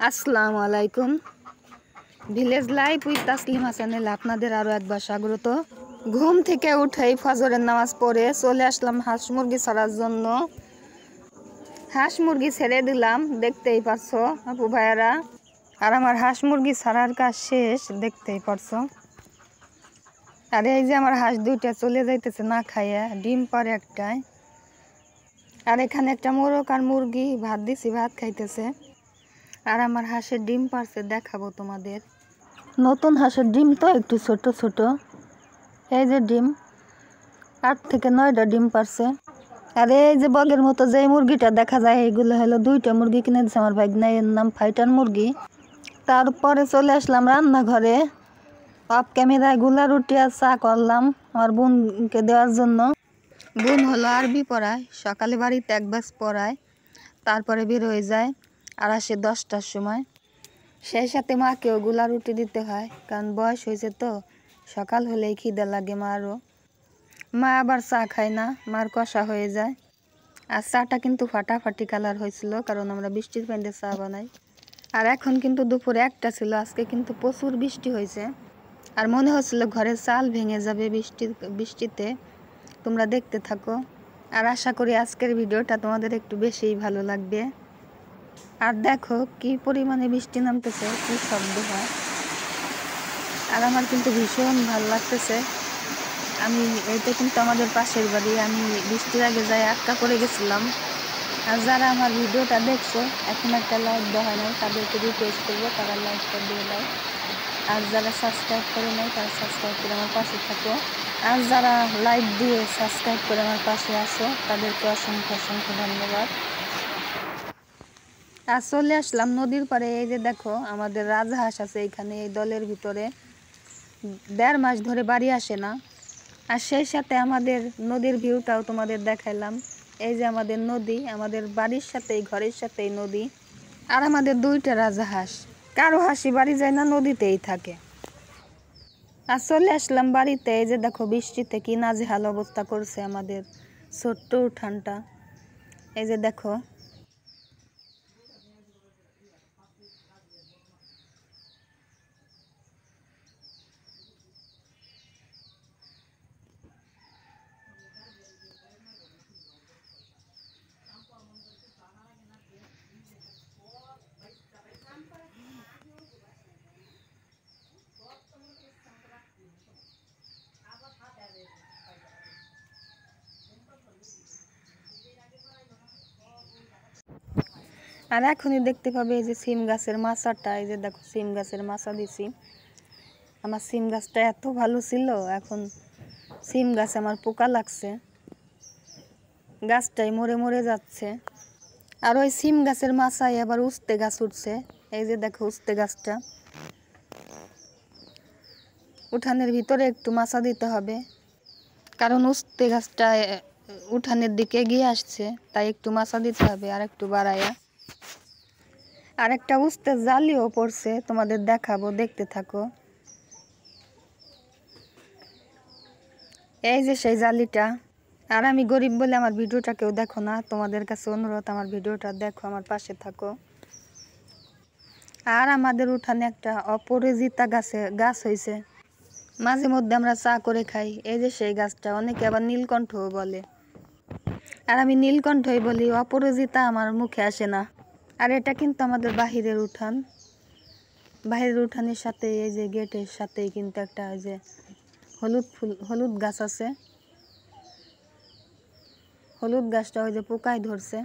আসসালামু আলাইকুম। Village life with Taslima চ্যানেলে আপনাদের আরও একবার স্বাগত। ঘুম থেকে উঠেই ফজরের নামাজ পড়ে চলে আসলাম হাঁস মুরগি ছাড়ার জন্য। হাঁস মুরগি ছেড়ে দিলাম, দেখতেই পারছো আপু ভাইয়ারা। আর আমার হাঁস মুরগি ছাড়ার কাজ শেষ, দেখতেই পারছো। আর এই যে আমার হাঁস দুইটা চলে যাইতেছে না খাইয়া, ডিম পারে একটাই। আর এখানে একটা মোরগ আর মুরগি ভাত দিছি, ভাত খাইতেছে। আর আমার হাঁসের ডিম পারছে, দেখাবো তোমাদের। নতুন হাঁসের ডিম তো একটু ছোট ছোট। এই যে ডিম, 8 থেকে 9টা ডিম পারছে। আর এই যে বগের মতো যে মুরগিটা দেখা যায়, এইগুলো হলো 2টা মুরগি কিনে দিচ্ছে আমার ভাগ্না, এর নাম ফাইটার মুরগি। তারপরে চলে আসলাম রান্নাঘরে। অফ ক্যামেরায় গুলা রুটি আর চা করলাম আমার বোনকে দেওয়ার জন্য। বোন হলো আরবি পড়ায়, সকালে বাড়িতে 1 বাজ পড়ায়, তারপরে বের হয়ে যায় আর আসে 10টার সময়। সেই সাথে মাকেও গুলা রুটি দিতে হয়, কারণ বয়স হয়েছে তো, সকাল হলেই খিদে লাগে মারও। মা আবার চা খায় না, মার কষা হয়ে যায়। আর চাটা কিন্তু ফাটাফাটি কালার হয়েছিল, কারণ আমরা বৃষ্টির পানিতে চা বানাই। আর এখন কিন্তু দুপুরে 1টা ছিল, আজকে কিন্তু প্রচুর বৃষ্টি হয়েছে। আর মনে হচ্ছিল ঘরের চাল ভেঙে যাবে বৃষ্টিতে। তোমরা দেখতে থাকো, আর আশা করি আজকের ভিডিওটা তোমাদের একটু বেশিই ভালো লাগবে। আর দেখো কি পরিমাণে বৃষ্টি নামতেছে, কি শব্দ হয়। আর আমার কিন্তু ভীষণ ভালো লাগতেছে। এইটা কিন্তু আমাদের পাশের বাড়ি। আমি বৃষ্টির আগে যাই আটকা করে গেছিলাম। আর যারা আমার ভিডিওটা দেখছো এখন একটা লাইক দেওয়া হয় নাই, তাদেরকে রিকোয়েস্ট করবো তারা লাইকটা দিয়ে দাও। আর যারা সাবস্ক্রাইব করে নাই তারা সাবস্ক্রাইব করে আমার পাশে থাকো। আর যারা লাইক দিয়ে সাবস্ক্রাইব করে আমার পাশে আসো তাদেরকে অসংখ্য অসংখ্য ধন্যবাদ। আর চলে আসলাম নদীর পাড়ে। এই যে দেখো আমাদের রাজহাঁস আছে এইখানে, এই দলের ভিতরে 1.5 মাস ধরে বাড়ি আসে না। আর সেই সাথে আমাদের নদীর ভিউটাও তোমাদের দেখাইলাম। এই যে আমাদের নদী, আমাদের বাড়ির সাথেই, ঘরের সাথেই নদী। আর আমাদের 2টা রাজহাঁস, কারো হাসি বাড়ি যায় না, নদীতেই থাকে। আর চলে আসলাম বাড়িতে। এই যে দেখো বৃষ্টিতে কি নাজেহাল অবস্থা করছে আমাদের ছোট্ট উঠানটা। এই যে দেখো। আর এখনই দেখতে পাবে এই যে সিম গাছের মাচাটা। এই যে দেখো সিম গাছের মাচা দিছি। আমার সিম গাছটা এত ভালো ছিল, এখন সিম গাছে আমার পোকা লাগছে, গাছটাই মরে মরে যাচ্ছে। আর ওই সিম গাছের মাচায় আবার উস্তে গাছ উঠছে। এই যে দেখো উস্তে গাছটা। উঠানের ভিতরে একটু মাচা দিতে হবে, কারণ উস্তে গাছটা উঠানের দিকে এগিয়ে আসছে, তাই একটু মাচা দিতে হবে আর একটু বাড়াইয়া। আর একটা উস্তে জালিও পড়ছে, তোমাদের দেখাবো, দেখতে থাকো। এই যে সেই জালিটা। আর আমি গরিব বলে আমার ভিডিওটা কেউ দেখো না, তোমাদের কাছে অনুরোধ আমার ভিডিওটা দেখো, আমার পাশে থাকো। আর আমাদের উঠানে একটা অপরাজিতা গাছ হয়েছে, মাঝে মধ্যে আমরা চা করে খাই। এই যে সেই গাছটা, অনেকে আবার নীলকণ্ঠ বলে। আর আমি নীলকণ্ঠই বলি, অপরাজিতা আমার মুখে আসে না। আর এটা কিন্তু আমাদের বাহিরের উঠান। বাহিরের উঠানের সাথে এই যে গেটের সাথেই কিন্তু একটা ওই যে হলুদ গাছ আছে। হলুদ গাছটা ওই যে পোকায় ধরছে।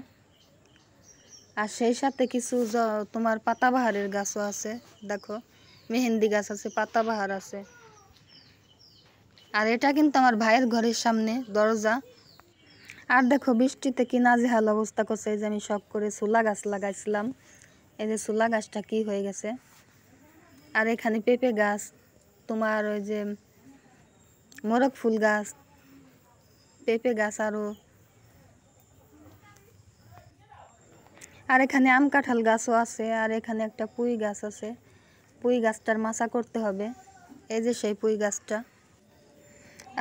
আর সেই সাথে কিছু তোমার পাতাবাহারের গাছও আছে। দেখো মেহেন্দি গাছ আছে, পাতাবাহার আছে। আর এটা কিন্তু আমার ভাইয়ের ঘরের সামনে দরজা। আর দেখো বৃষ্টিতে কি নাজেহাল অবস্থা করছে। এই যে আমি শখ করে ছোলা গাছ লাগাইছিলাম, এই যে ছোলা গাছটা কি হয়ে গেছে। আর এখানে পেঁপে গাছ, তোমার ওই যে মোরগ ফুল গাছ, পেঁপে গাছ আর এখানে আম কাঁঠাল গাছও আছে। আর এখানে একটা পুঁই গাছ আছে, পুঁই গাছটার মাচা করতে হবে। এই যে সেই পুঁই গাছটা।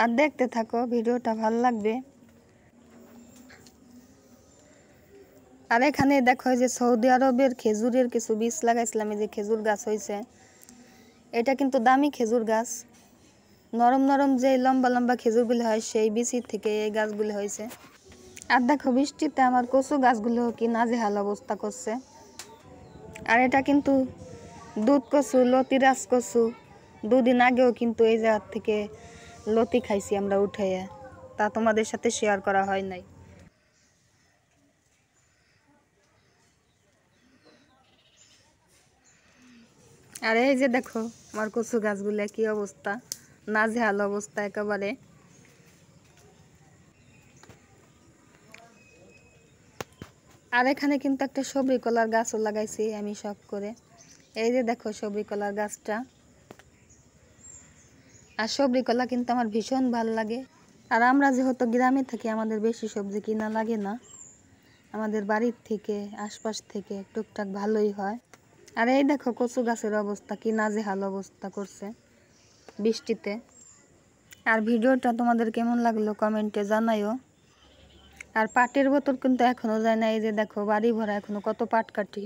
আর দেখতে থাকো, ভিডিওটা ভালো লাগবে। আর এখানে দেখো যে সৌদি আরবের খেজুরের কিছু বীজ লাগাইছিলাম, এই যে খেজুর গাছ হয়েছে। এটা কিন্তু দামি খেজুর গাছ, নরম নরম যে লম্বা লম্বা খেজুরগুলো হয় সেই বীজের থেকে এই গাছগুলো হয়েছে। আর দেখো বৃষ্টিতে আমার কচু গাছগুলো কি নাজেহাল অবস্থা করছে। আর এটা কিন্তু দুধ কচু, লতিরাজ কচু। দুদিন আগেও কিন্তু এই জায়গা থেকে লতি খাইছি আমরা উঠাইয়া, তা তোমাদের সাথে শেয়ার করা হয় নাই। আর এই যে দেখো আমার কচু গাছগুলো কি অবস্থা, নাজেহাল অবস্থা একেবারে। আর এখানে কিন্তু একটা সবরি কলার গাছও লাগাইছি আমি শখ করে। এই যে দেখো সবরি কলার গাছটা। আর সবরি কলা কিন্তু আমার ভীষণ ভালো লাগে। আর আমরা যেহেতু গ্রামে থাকি আমাদের বেশি সবজি কিনা লাগে না, আমাদের বাড়ির থেকে আশপাশ থেকে টুকটাক ভালোই হয়। আর এই দেখো কচু গাছের অবস্থা কি নাজেহাল অবস্থা করছে বৃষ্টিতে। আর ভিডিওটা তোমাদের কেমন লাগলো কমেন্টে জানাইও। আর পাটের বোতল কিন্তু এখনও যায় না, এই যে দেখো বাড়ি ভরা এখনও কত পাট কাটি।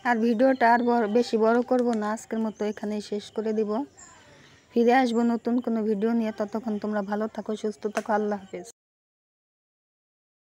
আর ভিডিওটা আর বেশি বড় করব না, আজকের মতো এখানেই শেষ করে দিব। ফিরে আসবো নতুন কোনো ভিডিও নিয়ে, ততক্ষণ তোমরা ভালো থাকো, সুস্থ থাকো, আল্লাহ হাফেজ।